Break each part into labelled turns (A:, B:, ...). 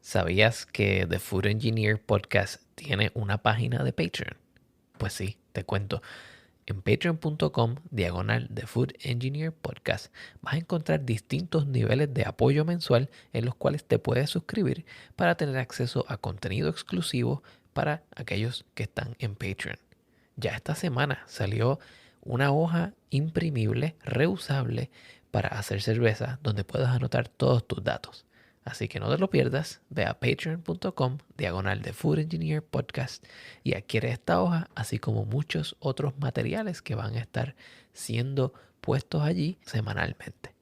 A: ¿Sabías que The Food Engineer Podcast tiene una página de Patreon? Pues sí, te cuento. En patreon.com/ The Food Engineer Podcast vas a encontrar distintos niveles de apoyo mensual en los cuales te puedes suscribir para tener acceso a contenido exclusivo para aquellos que están en Patreon. Ya esta semana salió una hoja imprimible, reusable para hacer cerveza donde puedas anotar todos tus datos. Así que no te lo pierdas, ve a patreon.com/ The Food Engineer Podcast y adquiere esta hoja, así como muchos otros materiales que van a estar siendo puestos allí semanalmente.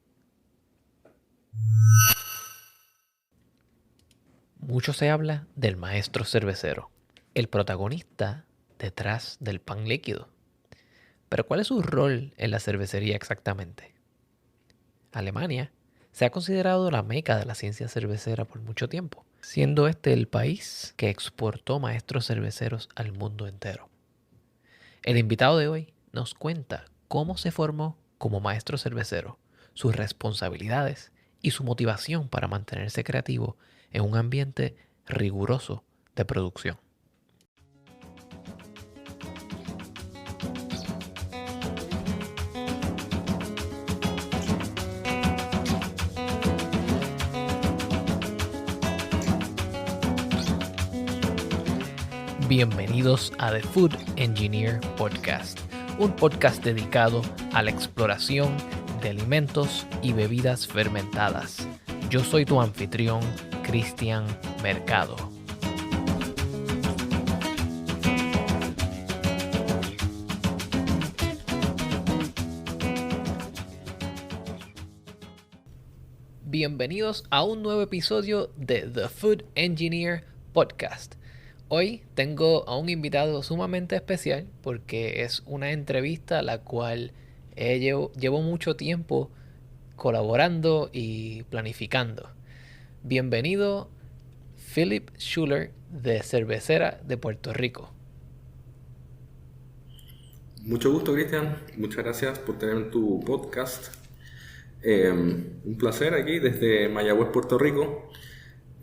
A: Mucho se habla del maestro cervecero, el protagonista detrás del pan líquido. Pero ¿cuál es su rol en la cervecería exactamente? Alemania se ha considerado la meca de la ciencia cervecera por mucho tiempo, siendo este el país que exportó maestros cerveceros al mundo entero. El invitado de hoy nos cuenta cómo se formó como maestro cervecero, sus responsabilidades y su motivación para mantenerse creativo en un ambiente riguroso de producción. Bienvenidos a The Food Engineer Podcast, un podcast dedicado a la exploración de alimentos y bebidas fermentadas. Yo soy tu anfitrión, Cristian Mercado. Bienvenidos a un nuevo episodio de The Food Engineer Podcast. Hoy tengo a un invitado sumamente especial porque es una entrevista a la cual llevo mucho tiempo colaborando y planificando. Bienvenido, Philip Schuller, de Cervecera de Puerto Rico.
B: Mucho gusto, Cristian. Muchas gracias por tener tu podcast. Un placer aquí desde Mayagüez, Puerto Rico.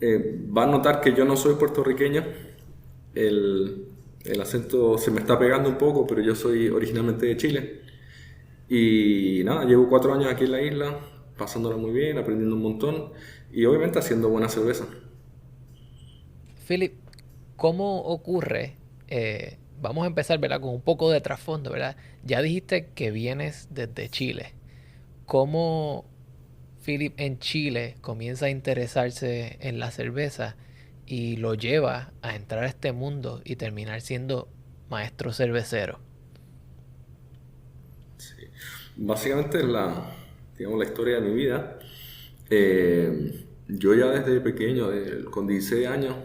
B: Va a notar que yo no soy puertorriqueño. El acento se me está pegando un poco, pero yo soy originalmente de Chile. Y nada, llevo 4 años aquí en la isla, pasándola muy bien, aprendiendo un montón y obviamente haciendo buena cerveza.
A: Philip, ¿cómo ocurre? Vamos a empezar, ¿verdad? Con un poco de trasfondo, ¿verdad? Ya dijiste que vienes desde Chile. ¿Cómo Philip en Chile comienza a interesarse en la cerveza y lo lleva a entrar a este mundo y terminar siendo maestro cervecero?
B: Sí. Básicamente es digamos, la historia de mi vida. Yo ya desde pequeño, con 16 años,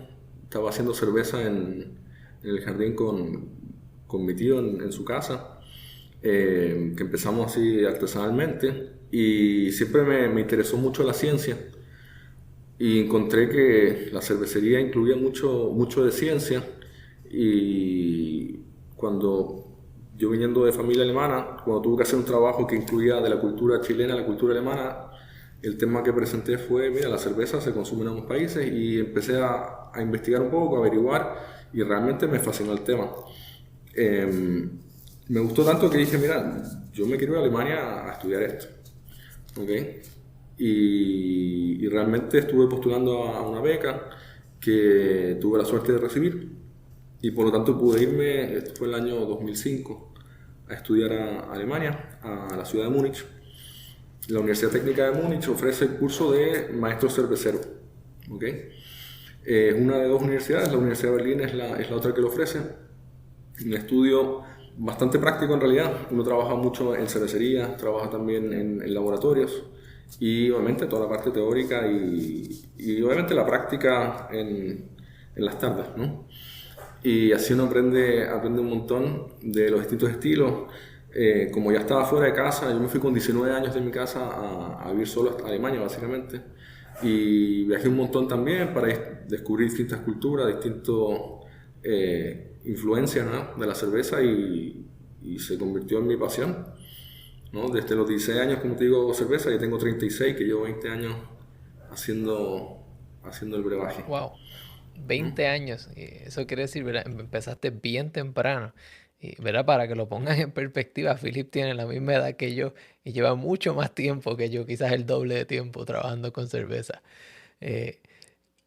B: estaba haciendo cerveza en el jardín con mi tío en su casa, que empezamos así artesanalmente y siempre me interesó mucho la ciencia y encontré que la cervecería incluía mucho de ciencia y cuando yo viniendo de familia alemana, cuando tuve que hacer un trabajo que incluía de la cultura chilena a la cultura alemana, el tema que presenté fue, mira, la cerveza se consume en ambos países y empecé a investigar un poco, a averiguar y realmente me fascinó el tema. Me gustó tanto que dije, mira, yo me quiero ir a Alemania a estudiar esto. ¿Okay? Y realmente estuve postulando a una beca que tuve la suerte de recibir y por lo tanto pude irme, esto fue el año 2005, a estudiar a Alemania, a la ciudad de Múnich. La Universidad Técnica de Múnich ofrece el curso de maestro cervecero. ¿Okay? Es una de 2 universidades, la Universidad de Berlín es la otra que lo ofrece. Un estudio bastante práctico en realidad. Uno trabaja mucho en cervecería, trabaja también en laboratorios y obviamente toda la parte teórica y obviamente la práctica en las tardes, ¿no? Y así uno aprende un montón de los distintos estilos. Como ya estaba fuera de casa, yo me fui con 19 años de mi casa a vivir solo a Alemania básicamente y viajé un montón también para descubrir distintas culturas, distintas influencias, ¿no?, de la cerveza y se convirtió en mi pasión, ¿no? Desde los 16 años, como te digo, cerveza, y tengo 36, que llevo 20 años haciendo el brebaje.
A: Wow,
B: ¿Mm?
A: 20 años. Y eso quiere decir, ¿verdad? Empezaste bien temprano. Y, ¿verdad? Para que lo pongas en perspectiva, Philip tiene la misma edad que yo y lleva mucho más tiempo que yo, quizás el doble de tiempo trabajando con cerveza. Eh,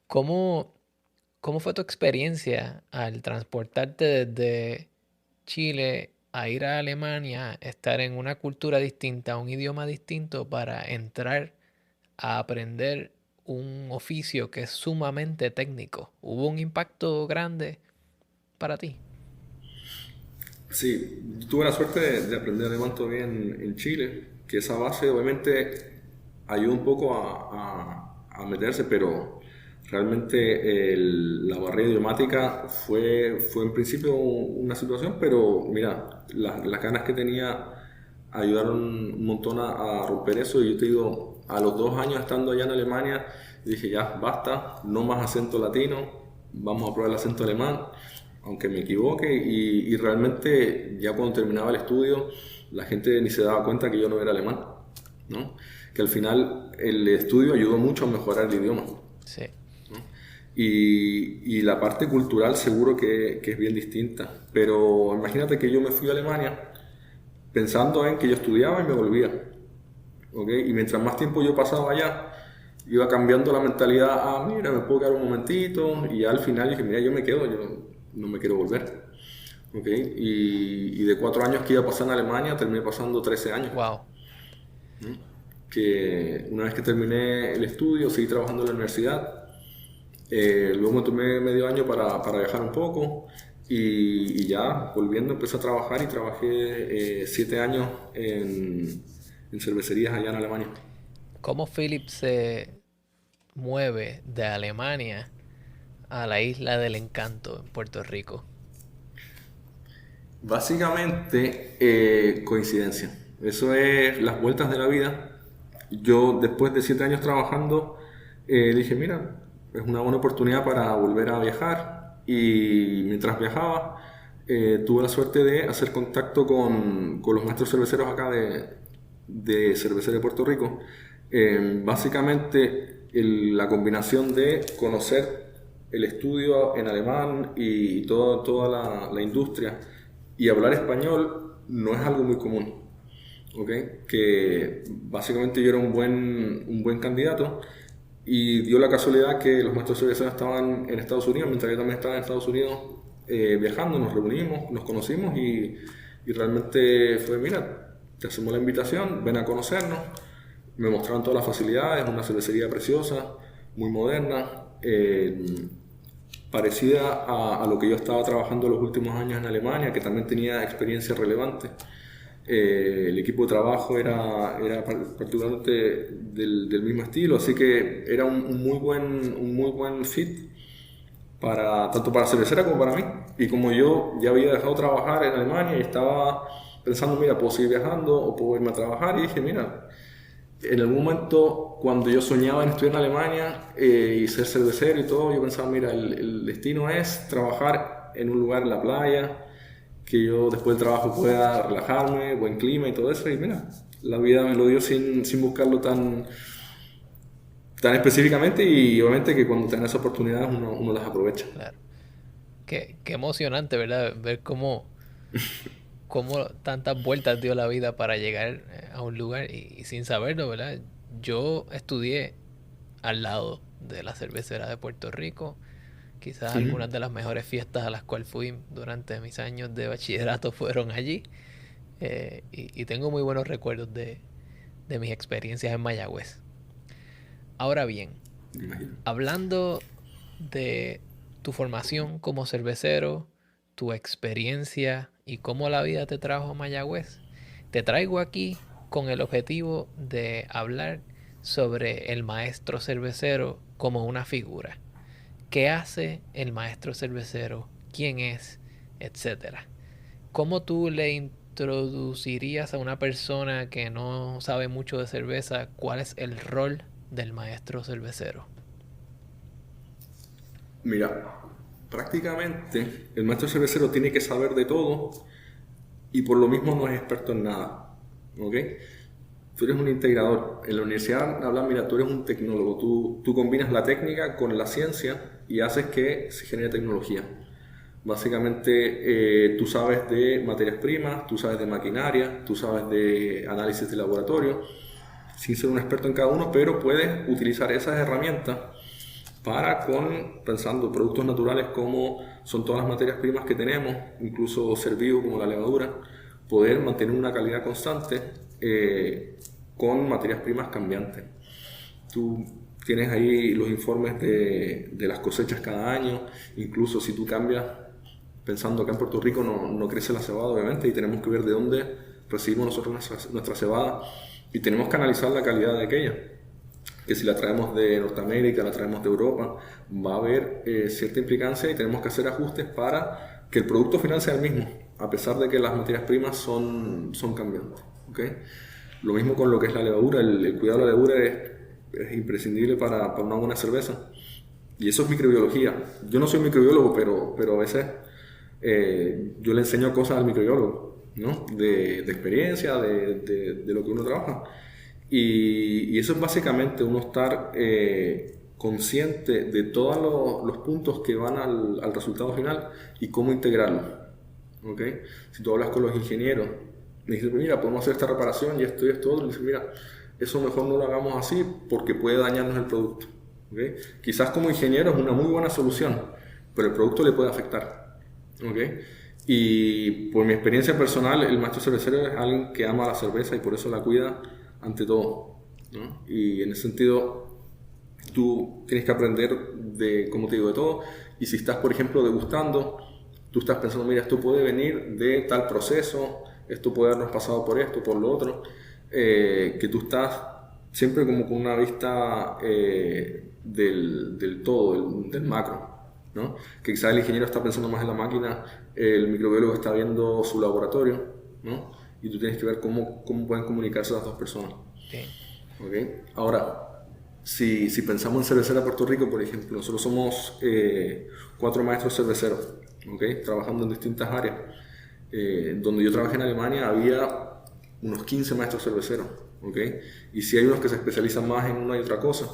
A: ¿cómo, cómo fue tu experiencia al transportarte desde Chile a ir a Alemania, estar en una cultura distinta, un idioma distinto para entrar a aprender un oficio que es sumamente técnico? ¿Hubo un impacto grande para ti?
B: Sí, tuve la suerte de aprender alemán todavía en Chile, que esa base obviamente ayuda un poco a meterse, pero realmente la barrera idiomática fue en principio una situación, pero mira, las ganas que tenía ayudaron un montón a romper eso y yo te digo, a los 2 años estando allá en Alemania, dije ya, basta, no más acento latino, vamos a probar el acento alemán aunque me equivoque, y realmente ya cuando terminaba el estudio, la gente ni se daba cuenta que yo no era alemán, ¿no? Que al final el estudio ayudó mucho a mejorar el idioma.
A: Sí,
B: Y la parte cultural seguro que es bien distinta. Pero imagínate que yo me fui a Alemania pensando en que yo estudiaba y me volvía. ¿Ok? Y mientras más tiempo yo pasaba allá, iba cambiando la mentalidad a, mira, me puedo quedar un momentito. Y ya al final dije, mira, yo me quedo, yo no me quiero volver. ¿Ok? Y de 4 años que iba a pasar en Alemania, terminé pasando 13 años.
A: wow,
B: Que una vez que terminé el estudio, seguí trabajando en la universidad. Luego me tomé medio año para viajar un poco. Y ya volviendo empecé a trabajar y trabajé 7 años en cervecerías allá en Alemania.
A: ¿cómo Philip se mueve de Alemania a la isla del encanto en Puerto Rico?
B: Básicamente, coincidencia. Eso es las vueltas de la vida. Yo, después de 7 años trabajando, dije, mira, es una buena oportunidad para volver a viajar. Y mientras viajaba, tuve la suerte de hacer contacto con los maestros cerveceros acá de Cervecería de Puerto Rico. Básicamente, la combinación de conocer el estudio en alemán y toda la industria y hablar español no es algo muy común. ¿Ok? Que básicamente yo era un buen candidato y dio la casualidad que los maestros cerveceros estaban en Estados Unidos, mientras yo también estaba en Estados Unidos viajando, nos reunimos, nos conocimos y realmente fue, mira, te hacemos la invitación, ven a conocernos, me mostraron todas las facilidades, una cervecería preciosa, muy moderna, parecida a lo que yo estaba trabajando los últimos años en Alemania, que también tenía experiencia relevante. El equipo de trabajo era particularmente del mismo estilo, así que era un muy buen fit tanto para cervecera como para mí. Y como yo ya había dejado trabajar en Alemania y estaba pensando, mira, puedo seguir viajando o puedo irme a trabajar, y dije, mira, en algún momento cuando yo soñaba en estudiar en Alemania y ser cervecero y todo, yo pensaba, mira, el destino es trabajar en un lugar en la playa, que yo después del trabajo pueda relajarme, buen clima y todo eso. Y mira, la vida me lo dio sin buscarlo tan específicamente, y obviamente que cuando tenga esas oportunidades uno las aprovecha.
A: Claro. Qué emocionante, ¿verdad? Ver cómo tantas vueltas dio la vida para llegar a un lugar y sin saberlo, ¿verdad? Yo estudié al lado de la cervecera de Puerto Rico. Quizás algunas de las mejores fiestas a las cuales fui durante mis años de bachillerato fueron allí. Y tengo muy buenos recuerdos de mis experiencias en Mayagüez. Ahora bien,
B: Me imagino.
A: hablando de tu formación como cervecero, tu experiencia y cómo la vida te trajo a Mayagüez, te traigo aquí con el objetivo de hablar sobre el maestro cervecero como una figura. ¿Qué hace el maestro cervecero? ¿Quién es? Etcétera. ¿Cómo tú le introducirías a una persona que no sabe mucho de cerveza cuál es el rol del maestro cervecero?
B: Mira, prácticamente el maestro cervecero tiene que saber de todo y por lo mismo no es experto en nada. ¿Ok? tú eres un integrador. En la universidad hablan, mira, tú eres un tecnólogo. Tú combinas la técnica con la ciencia y haces que se genere tecnología. Básicamente, tú sabes de materias primas, tú sabes de maquinaria, tú sabes de análisis de laboratorio, sin ser un experto en cada uno, pero puedes utilizar esas herramientas para, pensando productos naturales como son todas las materias primas que tenemos, incluso ser vivo como la levadura, poder mantener una calidad constante con materias primas cambiantes. Tú tienes ahí los informes de las cosechas cada año, incluso si tú cambias, pensando que en Puerto Rico no crece la cebada obviamente, y tenemos que ver de dónde recibimos nosotros nuestra cebada, y tenemos que analizar la calidad de aquella, que si la traemos de Norteamérica, la traemos de Europa, va a haber cierta implicancia y tenemos que hacer ajustes para que el producto final sea el mismo, a pesar de que las materias primas son cambiantes, ¿okay? Lo mismo con lo que es la levadura. El cuidado de la levadura es imprescindible para una buena cerveza, y eso es microbiología. Yo no soy microbiólogo, pero a veces yo le enseño cosas al microbiólogo, ¿no? de experiencia, de lo que uno trabaja, y eso es básicamente uno estar consciente de todos los puntos que van al resultado final y cómo integrarlo, ¿okay? Si tú hablas con los ingenieros, me dices, mira, podemos hacer esta reparación y esto otro, y dices, mira, eso mejor no lo hagamos así porque puede dañarnos el producto, ¿okay? Quizás como ingeniero es una muy buena solución, pero el producto le puede afectar, ¿okay? Y por mi experiencia personal, el maestro cervecero es alguien que ama la cerveza y por eso la cuida ante todo, ¿no? Y en ese sentido tú tienes que aprender de, como te digo, de todo. Y si estás, por ejemplo, degustando, tú estás pensando, mira, esto puede venir de tal proceso, esto puede habernos pasado por esto, por lo otro, que tú estás siempre como con una vista del todo, del macro, ¿no? Que quizás el ingeniero está pensando más en la máquina, el microbiólogo está viendo su laboratorio, ¿no? Y tú tienes que ver cómo pueden comunicarse las dos personas.
A: Okay.
B: ¿Okay? Ahora, si pensamos en cervecera Puerto Rico, por ejemplo, nosotros somos 4 maestros cerveceros, ¿okay? Trabajando en distintas áreas. Donde yo trabajé en Alemania había unos 15 maestros cerveceros, ¿okay? Y si hay unos que se especializan más en una y otra cosa.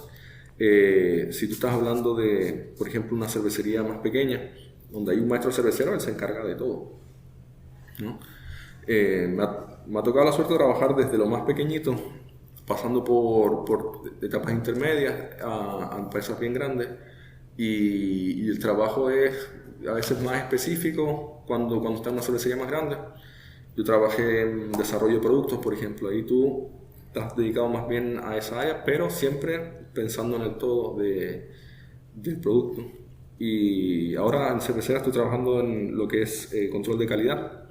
B: Si tú estás hablando de, por ejemplo, una cervecería más pequeña, donde hay un maestro cervecero, él se encarga de todo, ¿no? Me ha tocado la suerte de trabajar desde lo más pequeñito, pasando por etapas intermedias a empresas bien grandes, y el trabajo es a veces más específico cuando está en una cervecería más grande. Yo trabajé en desarrollo de productos, por ejemplo, ahí tú estás dedicado más bien a esa área, pero siempre pensando en el todo del producto. Y ahora en cervecería estoy trabajando en lo que es control de calidad,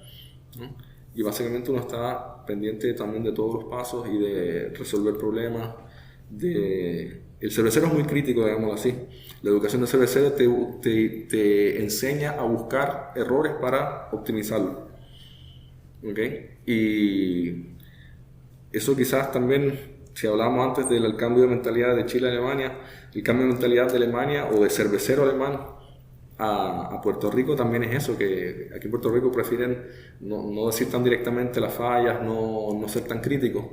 B: ¿no? Y básicamente uno está pendiente también de todos los pasos y de resolver problemas. El cervecero es muy crítico, digámoslo así. La educación de cervecero te enseña a buscar errores para optimizarlo, ¿okay? Y eso quizás también, si hablábamos antes del cambio de mentalidad de Chile a Alemania, el cambio de mentalidad de Alemania o de cervecero alemán a Puerto Rico también es eso, que aquí en Puerto Rico prefieren no decir tan directamente las fallas, no ser tan críticos.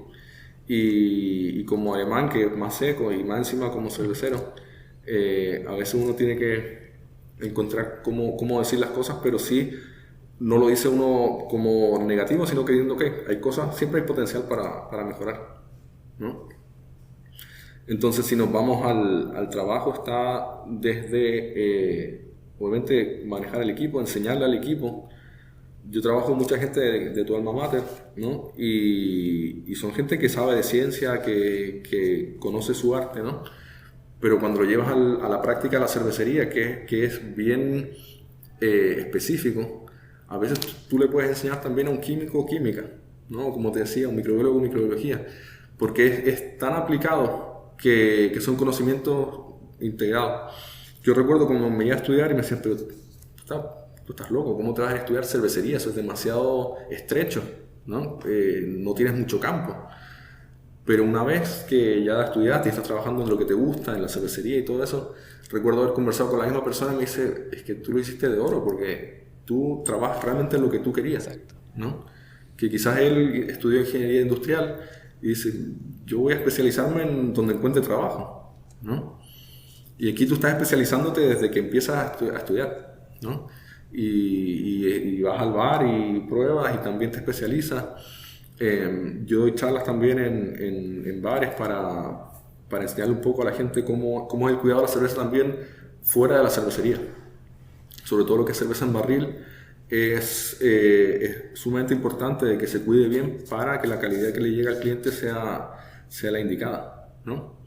B: Y como alemán, que es más seco, y más encima como cervecero, a veces uno tiene que encontrar cómo decir las cosas, pero sí no lo dice uno como negativo, sino que diciendo que hay cosas, siempre hay potencial para mejorar, ¿no? Entonces, si nos vamos al trabajo, está desde obviamente manejar el equipo, enseñarle al equipo. Yo trabajo con mucha gente de tu alma mater, ¿no? Y son gente que sabe de ciencia, que conoce su arte, ¿no? Pero cuando lo llevas a la práctica de la cervecería, que es bien específico, a veces tú le puedes enseñar también a un químico o química, ¿no? Como te decía, un microbiólogo o microbiología, porque es tan aplicado que son conocimientos integrados. Yo recuerdo cuando me iba a estudiar y me decían, pero tú estás loco, ¿cómo te vas a estudiar cervecería? Eso es demasiado estrecho, ¿no? No tienes mucho campo. Pero una vez que ya estudiaste y estás trabajando en lo que te gusta, en la cervecería y todo eso, recuerdo haber conversado con la misma persona y me dice, es que tú lo hiciste de oro porque tú trabajas realmente en lo que tú querías, ¿no? Que quizás él estudió ingeniería industrial y dice, yo voy a especializarme en donde encuentre trabajo, ¿no? Y aquí tú estás especializándote desde que empiezas a estudiar, ¿no? Y vas al bar y pruebas y también te especializas. Yo doy charlas también en bares para enseñarle un poco a la gente cómo es el cuidado de la cerveza también fuera de la cervecería. Sobre todo lo que es cerveza en barril, es sumamente importante de que se cuide bien para que la calidad que le llega al cliente sea la indicada, ¿no?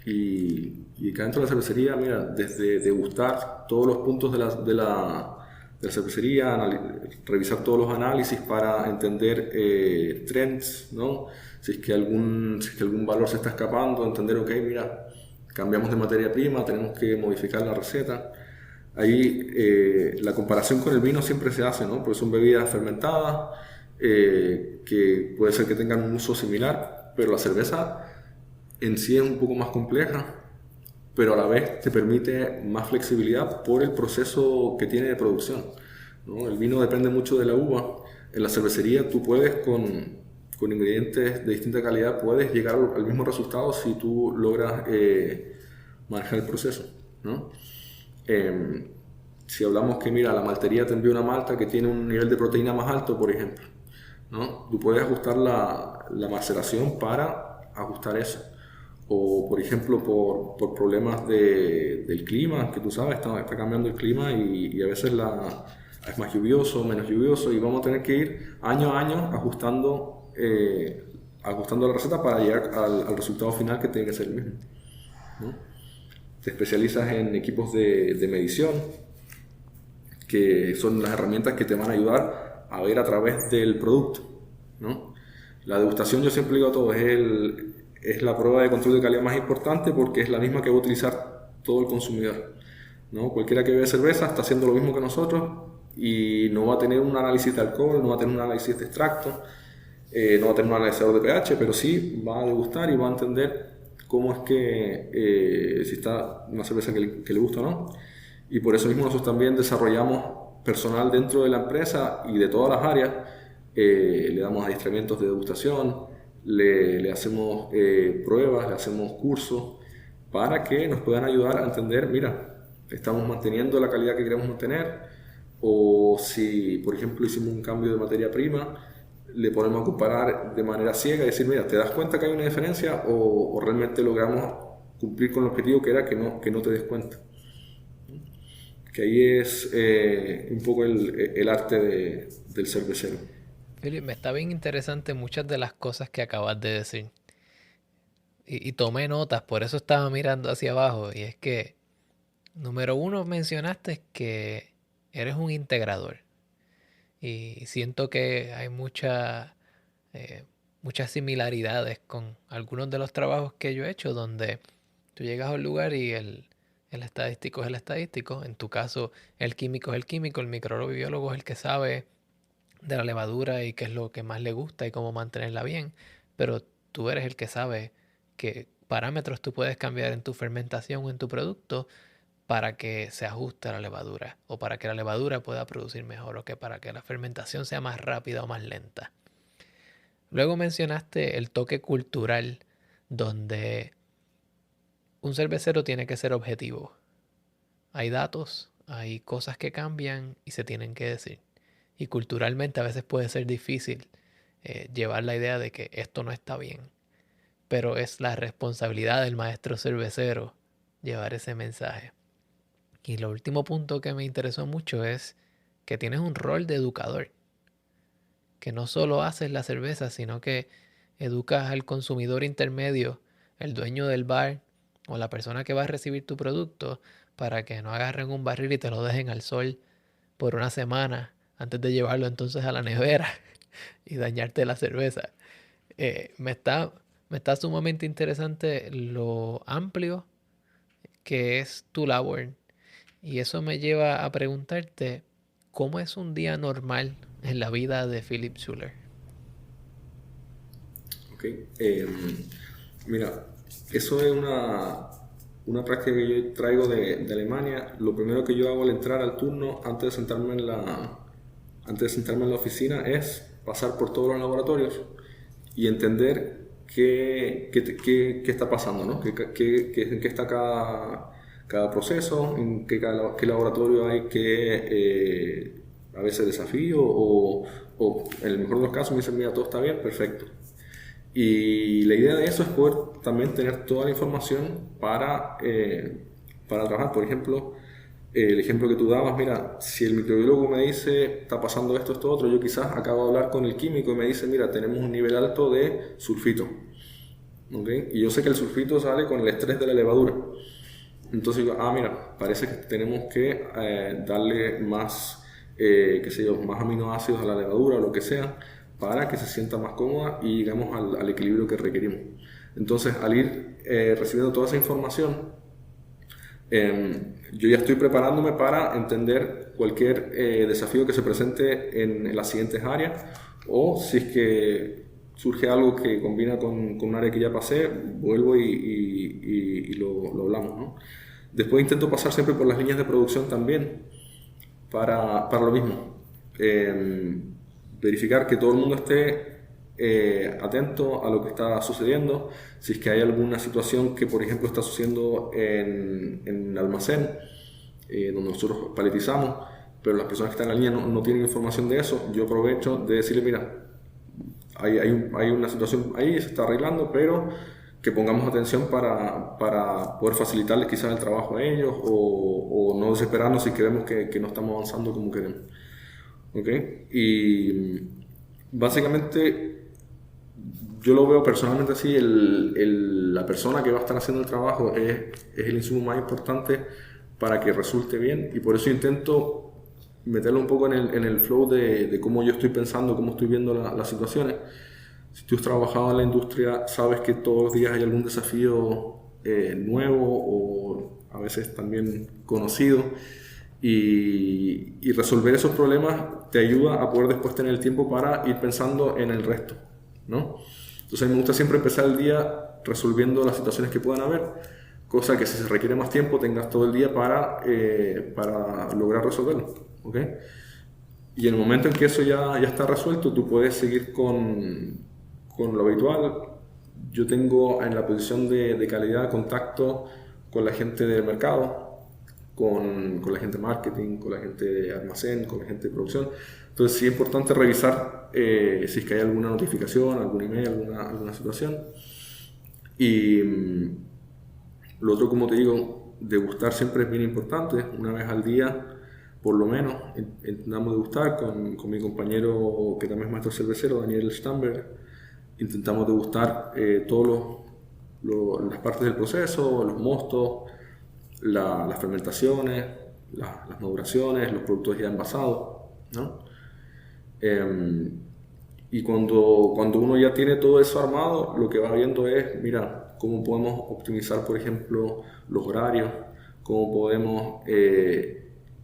B: Y acá dentro de la cervecería, mira, desde degustar todos los puntos de la cervecería, revisar todos los análisis para entender trends, ¿no? Si es que algún valor se está escapando, entender, ok, mira, cambiamos de materia prima, tenemos que modificar la receta. Ahí la comparación con el vino siempre se hace, ¿no? Porque son bebidas fermentadas, que puede ser que tengan un uso similar, pero la cerveza en sí es un poco más compleja, pero a la vez te permite más flexibilidad por el proceso que tiene de producción, ¿no? El vino depende mucho de la uva. En la cervecería tú puedes con ingredientes de distinta calidad puedes llegar al mismo resultado si tú logras manejar el proceso, ¿no? Si hablamos que, mira, la maltería te envía una malta que tiene un nivel de proteína más alto, por ejemplo, ¿no? Tú puedes ajustar la maceración para ajustar eso. O, por ejemplo, por problemas del clima, que tú sabes, está cambiando el clima y a veces es más lluvioso, menos lluvioso, y vamos a tener que ir año a año ajustando la receta para llegar al resultado final que tiene que ser el mismo, ¿no? Te especializas en equipos de medición, que son las herramientas que te van a ayudar a ver a través del producto, ¿no? La degustación, yo siempre digo a todos, es la prueba de control de calidad más importante porque es la misma que va a utilizar todo el consumidor, ¿no? Cualquiera que bebe cerveza está haciendo lo mismo que nosotros y no va a tener un análisis de alcohol, no va a tener un análisis de extracto, no va a tener un analizador de pH, pero sí va a degustar y va a entender cómo es que si está una cerveza que le gusta o no. Y por eso mismo nosotros también desarrollamos personal dentro de la empresa y de todas las áreas. Le damos adiestramientos de degustación, le hacemos pruebas, le hacemos cursos para que nos puedan ayudar a entender, mira, estamos manteniendo la calidad que queremos mantener, o si, por ejemplo, hicimos un cambio de materia prima, le ponemos a comparar de manera ciega y decir, mira, ¿te das cuenta que hay una diferencia o realmente logramos cumplir con el objetivo que era que no te des cuenta? Que ahí es un poco el arte del cervecero.
A: Philip, me está bien interesante muchas de las cosas que acabas de decir. Y tomé notas, por eso estaba mirando hacia abajo. Y es que, número uno, mencionaste que eres un integrador. Y siento que hay muchas similaridades con algunos de los trabajos que yo he hecho, donde tú llegas a un lugar y el estadístico es el estadístico. En tu caso, el químico es el químico, el microbiólogo es el que sabe de la levadura y qué es lo que más le gusta y cómo mantenerla bien. Pero tú eres el que sabe qué parámetros tú puedes cambiar en tu fermentación o en tu producto para que se ajuste a la levadura o para que la levadura pueda producir mejor o que para que la fermentación sea más rápida o más lenta. Luego mencionaste el toque cultural, donde un cervecero tiene que ser objetivo. Hay datos, hay cosas que cambian y se tienen que decir. Y culturalmente a veces puede ser difícil llevar la idea de que esto no está bien, pero es la responsabilidad del maestro cervecero llevar ese mensaje. Y lo último punto que me interesó mucho es que tienes un rol de educador, que no solo haces la cerveza, sino que educas al consumidor intermedio, el dueño del bar o la persona que va a recibir tu producto, para que no agarren un barril y te lo dejen al sol por una semana antes de llevarlo entonces a la nevera y dañarte la cerveza. Me está sumamente interesante lo amplio que es tu labor. Y eso me lleva a preguntarte, ¿cómo es un día normal en la vida de Philip Schuller?
B: Ok. Mira, eso es una práctica que yo traigo de Alemania. Lo primero que yo hago al entrar al turno, antes de sentarme en la oficina, es pasar por todos los laboratorios y entender qué está pasando, ¿no? En qué está cada proceso, en qué laboratorio hay a veces desafío o en el mejor de los casos me dicen, mira, todo está bien, perfecto. Y la idea de eso es poder también tener toda la información para trabajar. Por ejemplo, el ejemplo que tú dabas, mira, si el microbiólogo me dice, está pasando esto, esto, otro, yo quizás acabo de hablar con el químico y me dice, mira, tenemos un nivel alto de sulfito. ¿Okay? Y yo sé que el sulfito sale con el estrés de la levadura. Entonces digo, mira, parece que tenemos que darle más, qué sé yo, más aminoácidos a la levadura o lo que sea, para que se sienta más cómoda y llegamos al equilibrio que requerimos. Entonces, al ir recibiendo toda esa información, yo ya estoy preparándome para entender cualquier desafío que se presente en las siguientes áreas, o si es que surge algo que combina con un área que ya pasé, vuelvo y lo hablamos, ¿no? Después intento pasar siempre por las líneas de producción también para lo mismo. Verificar que todo el mundo esté atento a lo que está sucediendo. Si es que hay alguna situación que, por ejemplo, está sucediendo en el almacén, donde nosotros paletizamos, pero las personas que están en la línea no tienen información de eso, yo aprovecho de decirle, mira, hay una situación ahí, se está arreglando, pero que pongamos atención para poder facilitarles quizás el trabajo a ellos o no desesperarnos si creemos que no estamos avanzando como queremos. ¿Okay? Y básicamente yo lo veo personalmente así, la persona que va a estar haciendo el trabajo es el insumo más importante para que resulte bien, y por eso intento meterlo un poco en el flow de cómo yo estoy pensando, cómo estoy viendo las situaciones. Si tú has trabajado en la industria, sabes que todos los días hay algún desafío nuevo o a veces también conocido, y resolver esos problemas te ayuda a poder después tener el tiempo para ir pensando en el resto, ¿no? Entonces a mí me gusta siempre empezar el día resolviendo las situaciones que puedan haber, cosa que si se requiere más tiempo tengas todo el día para lograr resolverlo, ¿ok? Y en el momento en que eso ya está resuelto, tú puedes seguir con lo habitual. Yo tengo en la posición de calidad contacto con la gente del mercado, con la gente de marketing, con la gente de almacén, con la gente de producción. Entonces sí es importante revisar si es que hay alguna notificación, algún email, alguna situación. Y lo otro, como te digo, degustar siempre es bien importante. Una vez al día, por lo menos, intentamos degustar con mi compañero que también es maestro cervecero, Daniel Stamberg. Intentamos degustar todas las partes del proceso, los mostos, las fermentaciones, las maduraciones, los productos ya envasados, ¿no? Y cuando uno ya tiene todo eso armado, lo que va viendo es, mira, cómo podemos optimizar, por ejemplo, los horarios, cómo podemos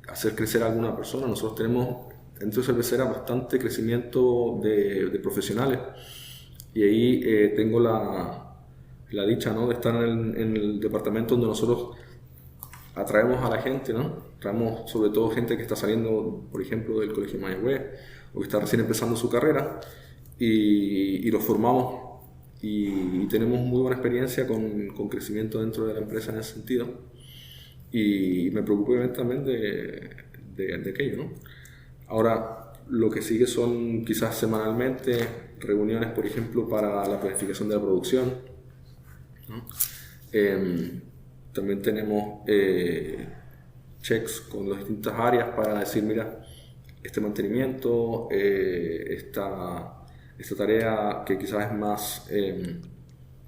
B: hacer crecer a alguna persona. Nosotros tenemos dentro de cervecera bastante crecimiento de profesionales, y ahí tengo la dicha, ¿no?, de estar en el departamento donde nosotros atraemos a la gente, ¿no? Traemos sobre todo gente que está saliendo, por ejemplo, del Colegio Mayagüez o que está recién empezando su carrera, y los formamos y tenemos muy buena experiencia con crecimiento dentro de la empresa en ese sentido, y me preocupo también de aquello, ¿no? Ahora, lo que sigue son quizás semanalmente reuniones, por ejemplo, para la planificación de la producción, ¿no? También tenemos checks con las distintas áreas para decir, mira, este mantenimiento, esta tarea que quizás es más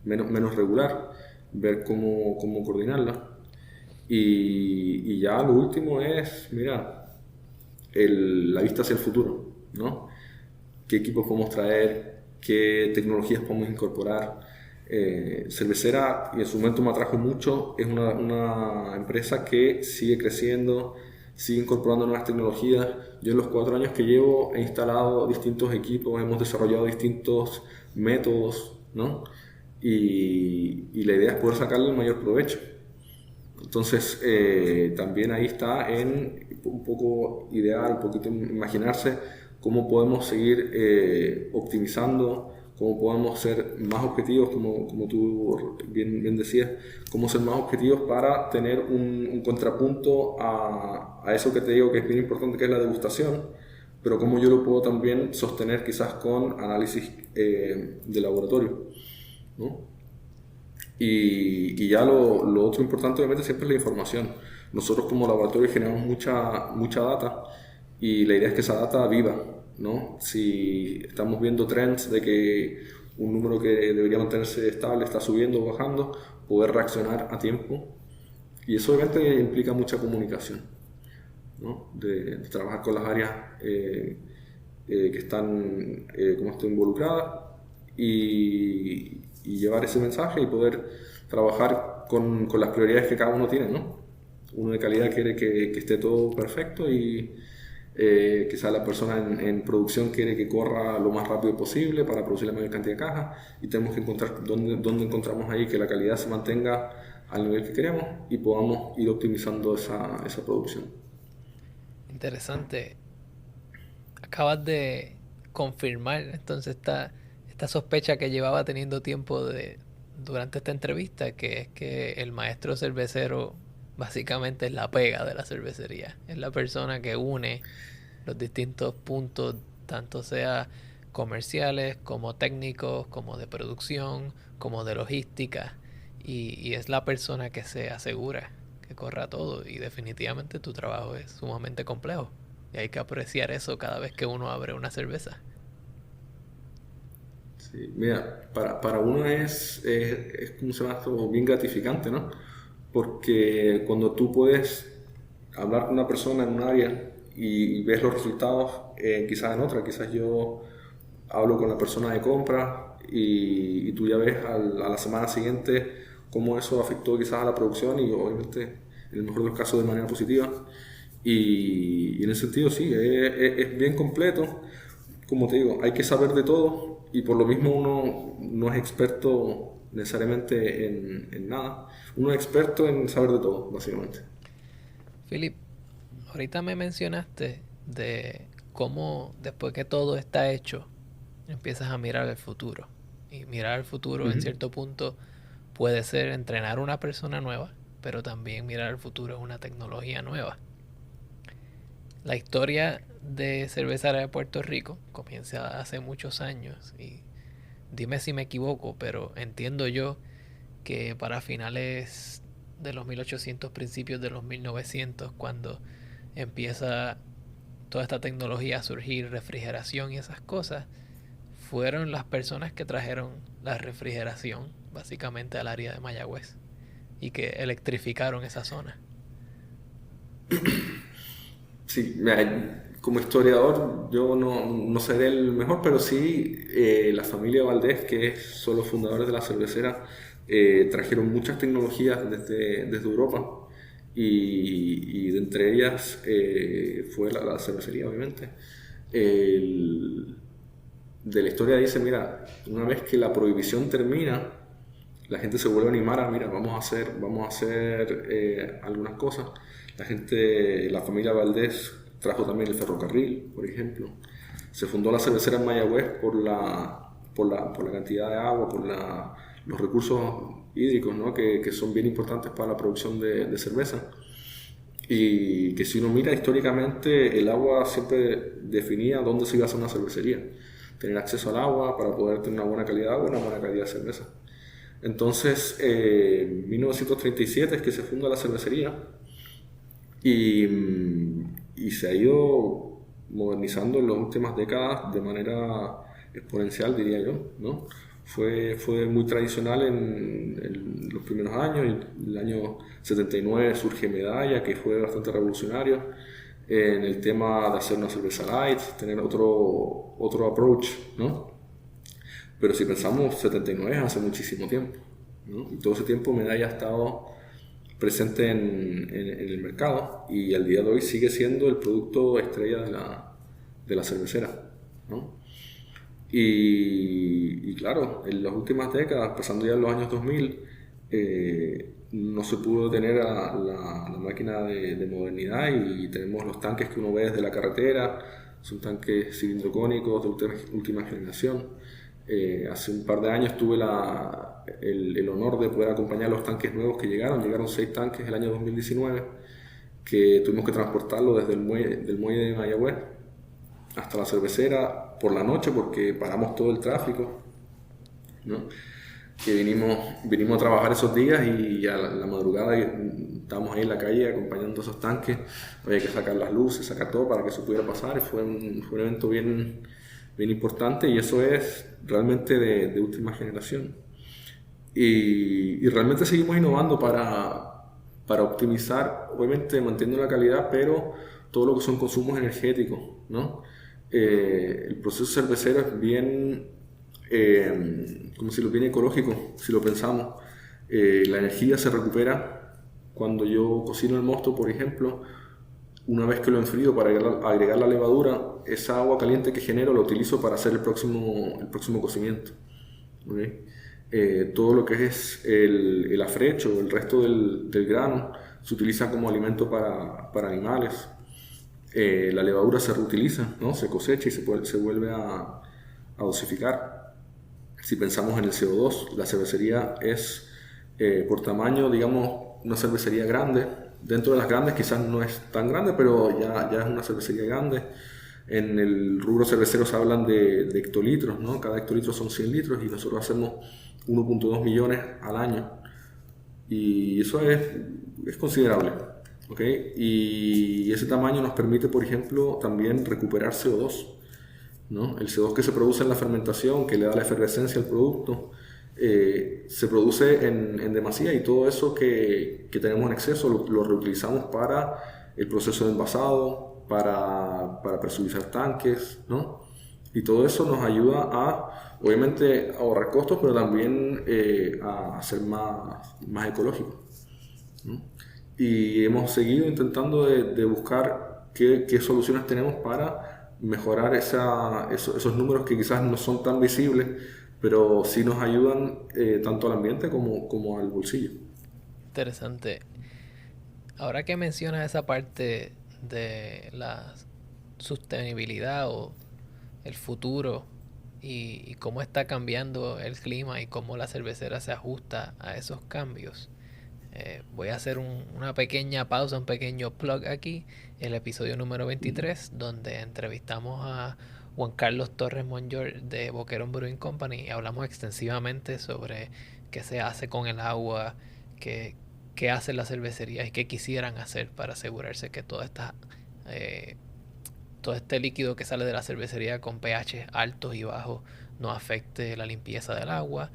B: menos regular, ver cómo coordinarla. Y ya lo último es, mira, la vista hacia el futuro, ¿no? ¿Qué equipos podemos traer? ¿Qué tecnologías podemos incorporar? Cervecera, y en su momento me atrajo mucho, es una empresa que sigue creciendo, sigue incorporando nuevas tecnologías. Yo en los 4 años que llevo he instalado distintos equipos, hemos desarrollado distintos métodos, ¿no? Y la idea es poder sacarle el mayor provecho. Entonces también ahí está en un poco idear, un poquito imaginarse cómo podemos seguir optimizando, cómo podemos ser más objetivos, como tú bien decías, cómo ser más objetivos para tener un contrapunto a eso que te digo que es bien importante, que es la degustación, pero cómo yo lo puedo también sostener quizás con análisis de laboratorio, ¿no? Y ya lo otro importante obviamente siempre es la información. Nosotros como laboratorio generamos mucha data y la idea es que esa data viva, ¿no? Si estamos viendo trends de que un número que debería mantenerse estable está subiendo o bajando, poder reaccionar a tiempo. Y eso obviamente implica mucha comunicación, ¿no? De trabajar con las áreas que están como estoy involucradas y llevar ese mensaje y poder trabajar con las prioridades que cada uno tiene, ¿no? Uno de calidad quiere que esté todo perfecto y quizás la persona en producción quiere que corra lo más rápido posible para producir la mayor cantidad de cajas y tenemos que encontrar dónde encontramos ahí que la calidad se mantenga al nivel que queremos y podamos ir optimizando esa producción.
A: Interesante. Acabas de confirmar entonces esta sospecha que llevaba teniendo tiempo durante esta entrevista, que es que el maestro cervecero básicamente es la pega de la cervecería. Es la persona que une los distintos puntos, tanto sea comerciales como técnicos, como de producción, como de logística. Y es la persona que se asegura que corra todo. Y definitivamente tu trabajo es sumamente complejo. Y hay que apreciar eso cada vez que uno abre una cerveza.
B: Sí, mira, para uno es como se llama esto, bien gratificante, ¿no? Porque cuando tú puedes hablar con una persona en un área y ves los resultados quizás en otra, quizás yo hablo con la persona de compra y tú ya ves a la semana siguiente cómo eso afectó quizás a la producción y obviamente en el mejor de los casos de manera positiva y en ese sentido sí, es bien completo. Como te digo, hay que saber de todo y por lo mismo uno no es experto necesariamente en nada. Uno es experto en saber de todo, básicamente.
A: Philip, ahorita me mencionaste de cómo después que todo está hecho, empiezas a mirar el futuro. Y mirar el futuro en
B: Ujú.
A: cierto punto puede ser entrenar a una persona nueva, pero también mirar el futuro es una tecnología nueva. La historia de Cerveza de Puerto Rico comienza hace muchos años y dime si me equivoco, pero entiendo yo que para finales de los 1800, principios de los 1900, cuando empieza toda esta tecnología a surgir, refrigeración y esas cosas, fueron las personas que trajeron la refrigeración básicamente al área de Mayagüez y que electrificaron esa zona.
B: Sí, como historiador yo no seré el mejor, pero sí la familia Valdés, que son los fundadores de la cervecera, trajeron muchas tecnologías desde Europa y de entre ellas fue la cervecería, obviamente. El- de la historia dice, mira, una vez que la prohibición termina, la gente se vuelve a animar a, mira, vamos a hacer algunas cosas. La familia Valdés trajo también el ferrocarril, por ejemplo. Se fundó la cervecera en Mayagüez por la cantidad de agua, los recursos hídricos, ¿no? que son bien importantes para la producción de cerveza. Y que si uno mira históricamente, el agua siempre definía dónde se iba a hacer una cervecería. Tener acceso al agua para poder tener una buena calidad de agua y una buena calidad de cerveza. Entonces, en 1937 es que se funda la cervecería y, y se ha ido modernizando en las últimas décadas de manera exponencial, diría yo, ¿no? Fue muy tradicional en los primeros años, y en el año 79 surge Medalla, que fue bastante revolucionario en el tema de hacer una cerveza light, tener otro approach, ¿no? Pero si pensamos, 79 es hace muchísimo tiempo, ¿no? Y todo ese tiempo Medalla ha estado presente en el mercado y al día de hoy sigue siendo el producto estrella de la cervecera, ¿no? Y claro, en las últimas décadas, pasando ya en los años 2000, no se pudo detener a la máquina de modernidad y tenemos los tanques que uno ve desde la carretera, son tanques cilindrocónicos de última generación Hace un par de años tuve el honor de poder acompañar los tanques nuevos que llegaron 6 tanques el año 2019, que tuvimos que transportarlo desde del muelle de Mayagüez hasta la cervecera por la noche porque paramos todo el tráfico, ¿no? Que vinimos a trabajar esos días y a la madrugada estábamos ahí en la calle acompañando esos tanques. Había que sacar las luces, sacar todo para que eso pudiera pasar, y fue un evento bien importante, y eso es realmente de última generación. Y realmente seguimos innovando para optimizar, obviamente manteniendo la calidad, pero todo lo que son consumos energéticos, ¿no? El proceso cervecero es bien, como si lo bien ecológico, si lo pensamos. La energía se recupera cuando yo cocino el mosto, por ejemplo. Una vez que lo enfrío para agregar la levadura, esa agua caliente que genero la utilizo para hacer el próximo cocimiento. ¿Okay? Todo lo que es el afrecho, el resto del grano, se utiliza como alimento para animales. La levadura se reutiliza, ¿no? Se cosecha y se vuelve a dosificar. Si pensamos en el CO2, la cervecería es, por tamaño, digamos, una cervecería grande. Dentro de las grandes quizás no es tan grande, pero ya es una cervecería grande. En el rubro cervecero se hablan de hectolitros, ¿no? Cada hectolitro son 100 litros y nosotros hacemos 1.2 millones al año. Y eso es considerable, ¿ok? Y ese tamaño nos permite, por ejemplo, también recuperar CO2, ¿no? El CO2 que se produce en la fermentación, que le da la efervescencia al producto, se produce en demasía, y todo eso que tenemos en exceso lo reutilizamos para el proceso de envasado, para presurizar tanques, ¿no? Y todo eso nos ayuda a, obviamente, ahorrar costos, pero también a ser más ecológicos, ¿no? Y hemos seguido intentando de buscar qué soluciones tenemos para mejorar esos números que quizás no son tan visibles, pero sí nos ayudan tanto al ambiente como al bolsillo.
A: Interesante. Ahora que mencionas esa parte de la sostenibilidad o el futuro y cómo está cambiando el clima y cómo la cervecera se ajusta a esos cambios, voy a hacer una pequeña pausa, un pequeño plug aquí, el episodio número 23, donde entrevistamos a Juan Carlos Torres Monyor de Boquerón Brewing Company y hablamos extensivamente sobre qué se hace con el agua, qué hacen las cervecerías y qué quisieran hacer para asegurarse que todo este líquido que sale de la cervecería con pH altos y bajos no afecte la limpieza del agua.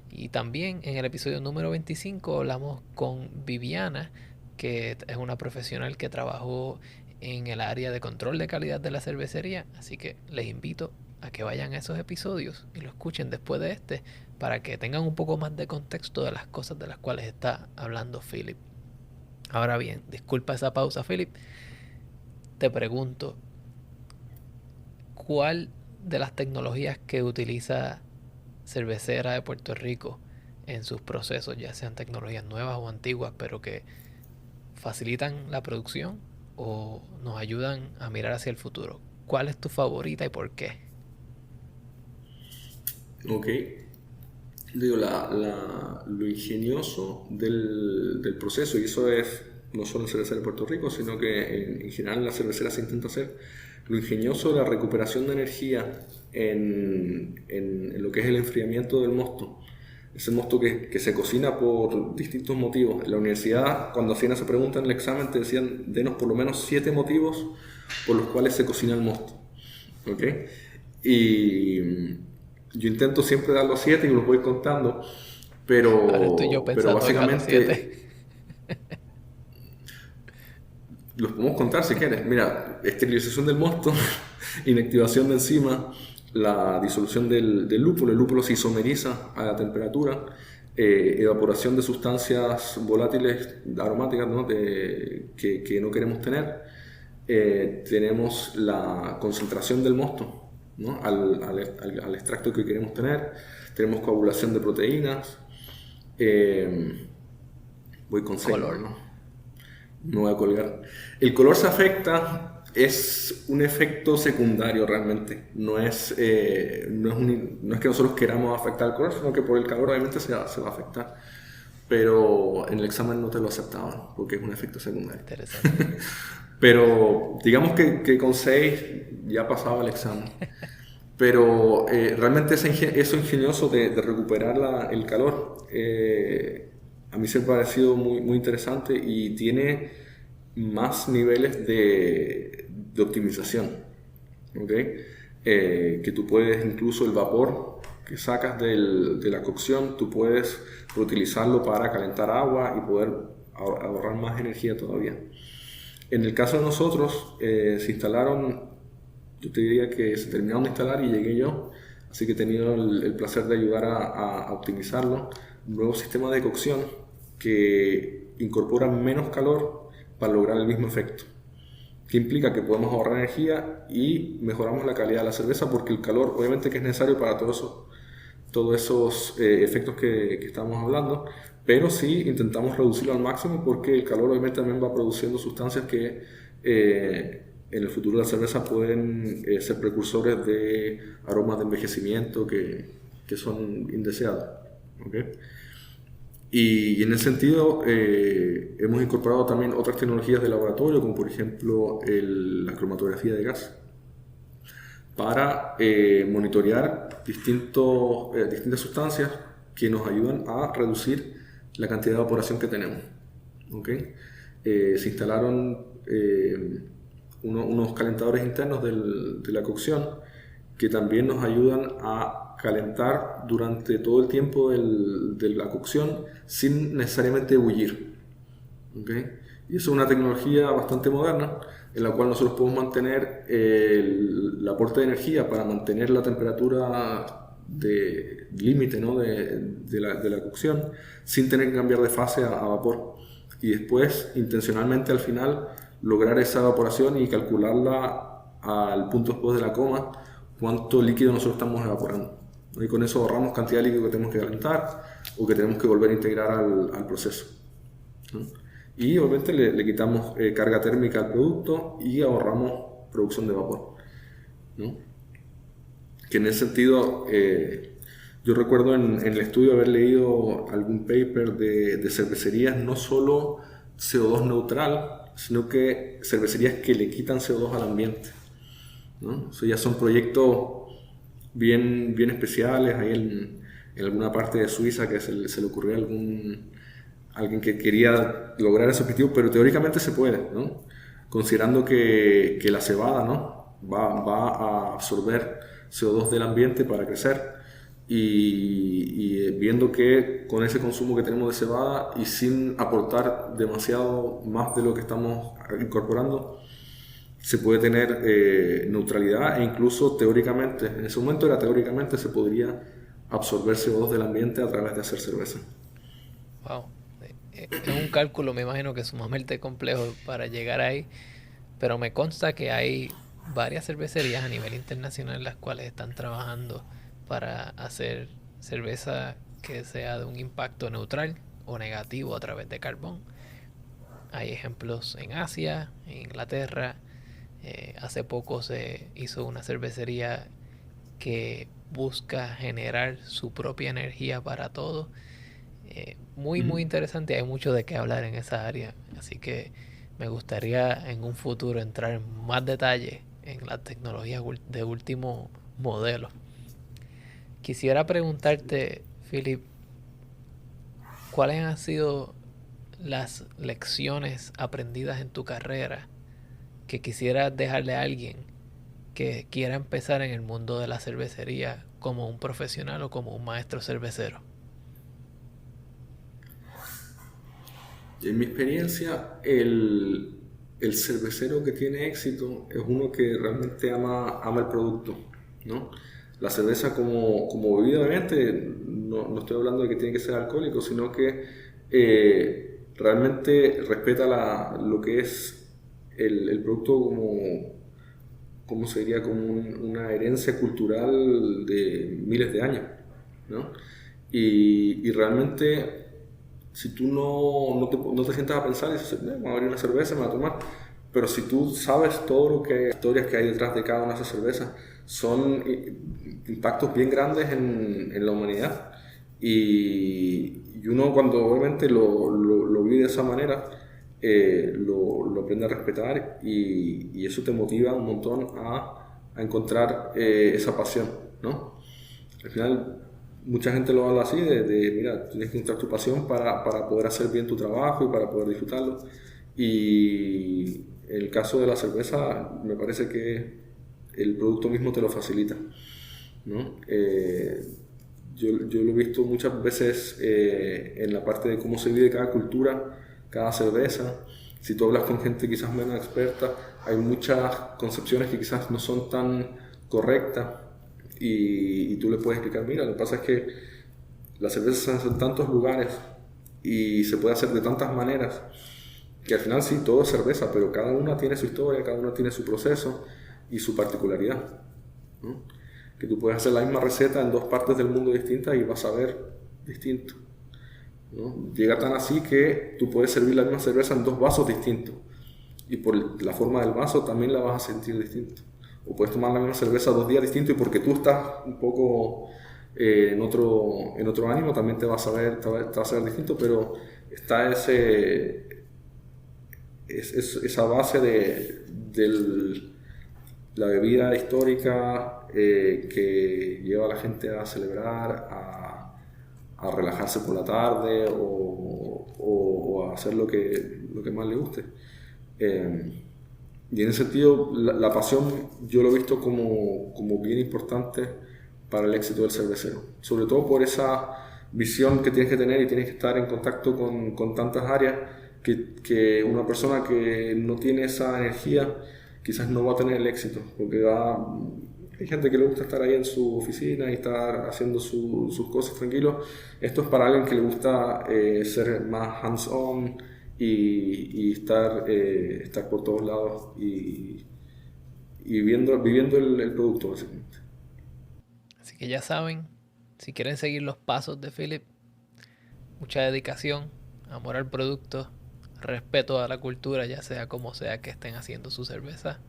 A: Y también en el episodio número 25 hablamos con Viviana, que es una profesional que trabajó en el área de control de calidad de la cervecería. Así que les invito a que vayan a esos episodios y lo escuchen después de este, para que tengan un poco más de contexto de las cosas de las cuales está hablando Philip. Ahora bien, disculpa esa pausa, Philip. Te pregunto, ¿cuál de las tecnologías que utiliza Cervecera de Puerto Rico en sus procesos, ya sean tecnologías nuevas o antiguas, pero que facilitan la producción o nos ayudan a mirar hacia el futuro? ¿Cuál es tu favorita y por qué?
B: Ok. Digo, lo ingenioso del proceso, y eso es no solo en cervecera de Puerto Rico, sino que en general en la cervecera se intenta hacer, lo ingenioso de la recuperación de energía en lo que es el enfriamiento del mosto. Ese mosto que se cocina por distintos motivos. En la universidad, cuando hacían esa pregunta en el examen, te decían, denos por lo menos 7 motivos por los cuales se cocina el mosto. ¿Ok? Y yo intento siempre dar los 7 y los voy contando, pero básicamente los podemos contar si quieres. Mira, esterilización del mosto, inactivación de enzimas, la disolución del lúpulo. El lúpulo se isomeriza a la temperatura, evaporación de sustancias volátiles aromáticas, ¿no? que no queremos tener. Tenemos la concentración del mosto, ¿no? al extracto que queremos tener. Tenemos coagulación de proteínas. Voy con color, ¿no? Me voy a colgar. El color se afecta Es un efecto secundario realmente. No es que nosotros queramos afectar el color, sino que por el calor obviamente se va a afectar. Pero en el examen no te lo aceptaban porque es un efecto secundario.
A: Interesante.
B: Pero digamos que con 6 ya pasaba el examen. Pero realmente eso ingenioso de recuperar el calor, a mí se me ha parecido muy, muy interesante y tiene más niveles de optimización. ¿Ok? Que tú puedes, incluso el vapor que sacas de la cocción, tú puedes reutilizarlo para calentar agua y poder ahorrar más energía todavía. En el caso de nosotros, se instalaron, yo te diría que se terminaron de instalar y llegué yo, así que he tenido el placer de ayudar a optimizarlo. Un nuevo sistema de cocción que incorpora menos calor para lograr el mismo efecto, que implica que podemos ahorrar energía y mejoramos la calidad de la cerveza, porque el calor obviamente que es necesario para todos esos efectos que estamos hablando, pero sí intentamos reducirlo al máximo, porque el calor obviamente también va produciendo sustancias que en el futuro de la cerveza pueden ser precursores de aromas de envejecimiento que son indeseados. ¿Okay? Y en ese sentido hemos incorporado también otras tecnologías de laboratorio, como por ejemplo la cromatografía de gas, para monitorear distintas sustancias que nos ayudan a reducir la cantidad de evaporación que tenemos. ¿Okay? Se instalaron unos calentadores internos de la cocción que también nos ayudan a calentar durante todo el tiempo de la cocción sin necesariamente bullir. ¿Okay? Y eso es una tecnología bastante moderna en la cual nosotros podemos mantener el aporte de energía para mantener la temperatura de límite, ¿no? de la cocción, sin tener que cambiar de fase a vapor. Y después, intencionalmente al final, lograr esa evaporación y calcularla al punto después de la coma, cuánto líquido nosotros estamos evaporando. Y con eso ahorramos cantidad de líquido que tenemos que calentar o que tenemos que volver a integrar al proceso, ¿no? Y obviamente le quitamos carga térmica al producto y ahorramos producción de vapor, ¿no? Que en ese sentido, yo recuerdo en el estudio haber leído algún paper de cervecerías, no solo CO2 neutral, sino que cervecerías que le quitan CO2 al ambiente, ¿no? O sea, ya son proyectos bien especiales. Ahí en alguna parte de Suiza que se le ocurrió a alguien que quería lograr ese objetivo, pero teóricamente se puede, ¿no? Considerando que la cebada, ¿no? va a absorber CO2 del ambiente para crecer, y viendo que con ese consumo que tenemos de cebada y sin aportar demasiado más de lo que estamos incorporando, se puede tener neutralidad, e incluso teóricamente, en ese momento era teóricamente, se podría absorber CO2 del ambiente a través de hacer cerveza.
A: Wow. Es un cálculo, me imagino que es sumamente complejo para llegar ahí, pero me consta que hay varias cervecerías a nivel internacional las cuales están trabajando para hacer cerveza que sea de un impacto neutral o negativo a través de carbón. Hay ejemplos en Asia, en Inglaterra. Hace poco se hizo una cervecería que busca generar su propia energía para todo. Muy interesante. Hay mucho de qué hablar en esa área, así que me gustaría en un futuro entrar en más detalle en la tecnología de último modelo. Quisiera preguntarte, Philip, ¿cuáles han sido las lecciones aprendidas en tu carrera que quisieras dejarle a alguien que quiera empezar en el mundo de la cervecería como un profesional o como un maestro cervecero?
B: En mi experiencia, el cervecero que tiene éxito es uno que realmente ama el producto, ¿no? La cerveza como bebida, obviamente, no estoy hablando de que tiene que ser alcohólico, sino que realmente respeta lo que es el producto como sería como una herencia cultural de miles de años, ¿no? Y realmente, si tú no te sientas a pensar y dices, vamos a abrir una cerveza, me voy a tomar, Pero si tú sabes todo lo que historias que hay detrás de cada una de esas cervezas, son impactos bien grandes en la humanidad. Y uno cuando obviamente lo vive de esa manera, lo aprende a respetar y eso te motiva un montón a encontrar esa pasión, ¿no? Al final mucha gente lo habla así, mira, tienes que encontrar tu pasión para poder hacer bien tu trabajo y para poder disfrutarlo. Y en el caso de la cerveza, me parece que el producto mismo te lo facilita, ¿no? Yo lo he visto muchas veces en la parte de cómo se vive cada cultura, cada cerveza. Si tú hablas con gente quizás menos experta, hay muchas concepciones que quizás no son tan correctas y tú le puedes explicar, mira, lo que pasa es que la cerveza se hace en tantos lugares y se puede hacer de tantas maneras que al final sí, todo es cerveza, pero cada una tiene su historia, cada una tiene su proceso y su particularidad, ¿no? Que tú puedes hacer la misma receta en dos partes del mundo distintas y vas a ver distinto, ¿no? Llega tan así que tú puedes servir la misma cerveza en dos vasos distintos y por la forma del vaso también la vas a sentir distinto. O puedes tomar la misma cerveza 2 días distintos y porque tú estás un poco en otro ánimo también te va a saber distinto, pero está esa base de la bebida histórica que lleva a la gente a celebrar, a relajarse por la tarde o a hacer lo que más le guste. Y en ese sentido, la pasión yo lo he visto como bien importante para el éxito del cervecero. Sobre todo por esa visión que tienes que tener y tienes que estar en contacto con tantas áreas que una persona que no tiene esa energía quizás no va a tener el éxito, porque hay gente que le gusta estar ahí en su oficina y estar haciendo sus cosas tranquilos. Esto es para alguien que le gusta ser más hands-on y estar por todos lados y viviendo el producto, básicamente.
A: Así que ya saben, si quieren seguir los pasos de Philip, mucha dedicación, amor al producto, respeto a la cultura, ya sea como sea que estén haciendo su cerveza.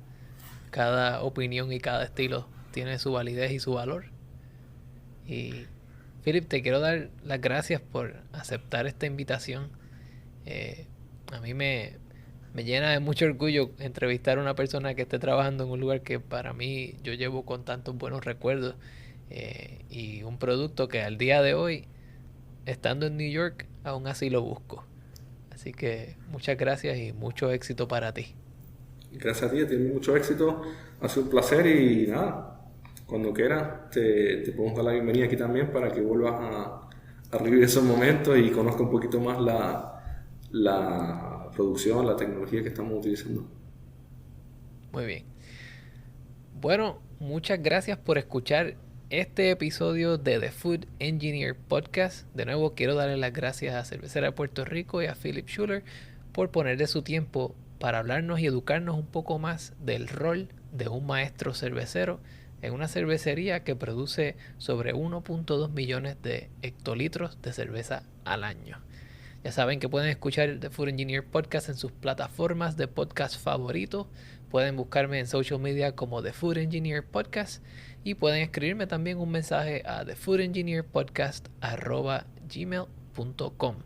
A: Cada opinión y cada estilo tiene su validez y su valor. Y Philip, te quiero dar las gracias por aceptar esta invitación. A mí me llena de mucho orgullo entrevistar a una persona que esté trabajando en un lugar que para mí yo llevo con tantos buenos recuerdos, y un producto que al día de hoy, estando en New York, aún así lo busco. Así que muchas gracias y mucho éxito para ti.
B: Gracias a ti, tienes mucho éxito, ha sido un placer y nada, cuando quieras te podemos dar la bienvenida aquí también para que vuelvas a revivir esos momentos y conozca un poquito más la producción, la tecnología que estamos utilizando.
A: Muy bien. Bueno, muchas gracias por escuchar este episodio de The Food Engineer Podcast. De nuevo quiero darle las gracias a Cervecera de Puerto Rico y a Philip Schuller por poner de su tiempo para hablarnos y educarnos un poco más del rol de un maestro cervecero en una cervecería que produce sobre 1.2 millones de hectolitros de cerveza al año. Ya saben que pueden escuchar The Food Engineer Podcast en sus plataformas de podcast favoritos. Pueden buscarme en social media como The Food Engineer Podcast y pueden escribirme también un mensaje a thefoodengineerpodcast@gmail.com.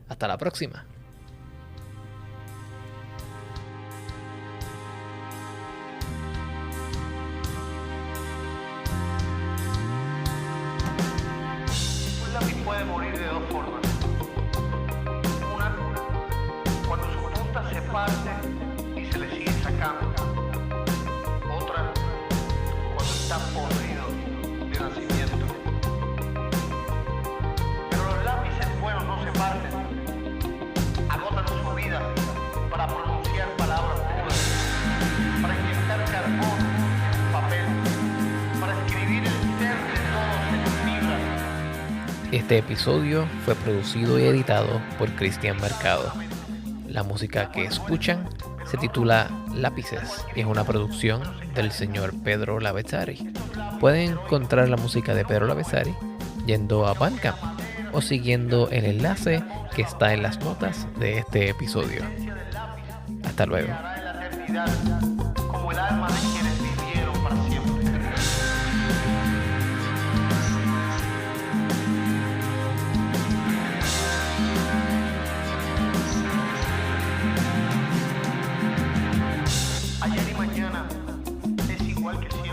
A: Hasta la próxima.
C: Un lápiz puede morir de dos formas. Una, cuando su punta se parte y se le sigue sacando. Otra, cuando está podrido de nacimiento. Pero los lápices buenos no se parten. Agotan su vida para pronunciar palabras puras, para inyectar carbón en un papel, para escribir el ser de todos en fibras.
A: Este episodio fue producido y editado por Cristian Mercado. La música que escuchan se titula Lápices y es una producción del señor Pedro Lavezzari. Pueden encontrar la música de Pedro Lavezzari yendo a Bandcamp o siguiendo el enlace que está en las notas de este episodio. Hasta luego.
C: eternidad como el alma de quienes vivieron para siempre. Ayer y mañana es igual que siempre.